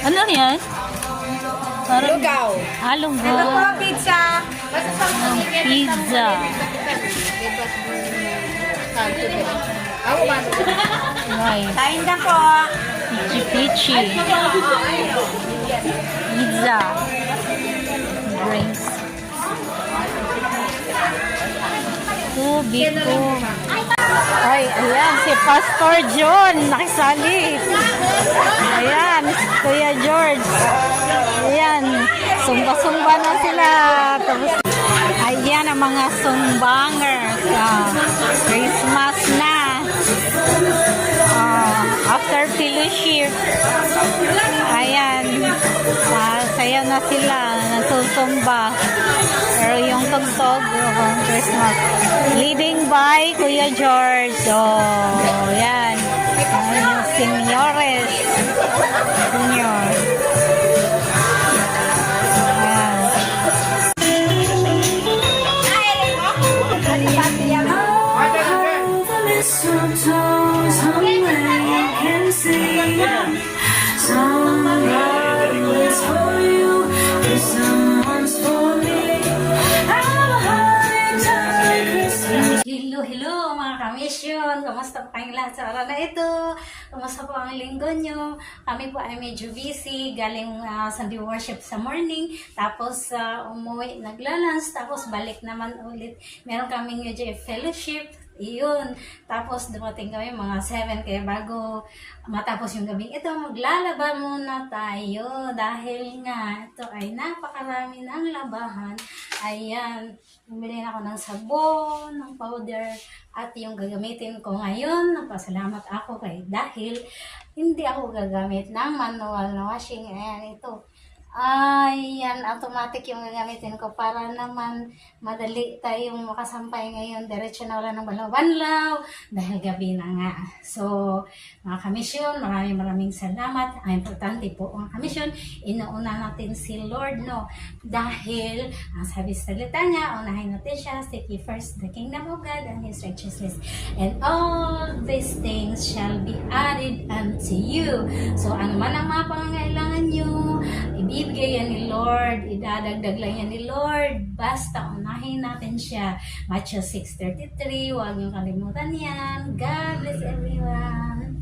Ano yan? Parang Lugaw. lugaw. Ito po, pizza. Pizza. Ako ba? Nice. Kain na po. Pichi-pichi. Pizza. Drinks. Tubig ko. Ay, ayan, si Pastor John, nakisali. Ayan, Kuya George. Ayan, sumba-sumba na sila. Tapos, ayan ang mga sumbangers. Christmas na. After fellowship. Ayan, saya na sila, nasusumba. Pero yung tugtog, Christmas. Leading by Kuya George. Yan. Yung seniores. Senior. Hello mga kamisyon! Kamusta po kayong lahat sa araw na ito? Kamusta po ang linggo nyo? Kami po ay medyo busy, galing Sunday worship sa morning, tapos umuwi, naglalans, tapos balik naman ulit. Meron kaming UJF fellowship, iyon. Tapos dumating kami mga 7, kaya bago matapos yung gabing ito, maglalaba muna tayo dahil nga ito ay napakarami ng labahan. Ayan, bumili na ako ng sabon, ng powder, at yung gagamitin ko ngayon, nagpasalamat ako dahil hindi ako gagamit ng manual na washing. Ayan, ito. Ayan, automatic yung gagamitin ko para naman madali tayong makasampay ngayon. Diretso na wala ng banlaw dahil gabi na nga. So, mga kamisyon, maraming salamat. Ang importante po ang kamisyon, inuuna natin si Lord, no? Dahil, ang sabi sa salita niya, unahin natin siya, seek ye first the kingdom of God and His righteousness. And all these things shall be added unto you. So, ano man ang mga pangangailangan nyo, ibibigay yan ni Lord, idadagdag lang yan ni Lord, basta unahin natin siya. Matthew 6:33, huwag niyong kalimutan yan. God bless everyone.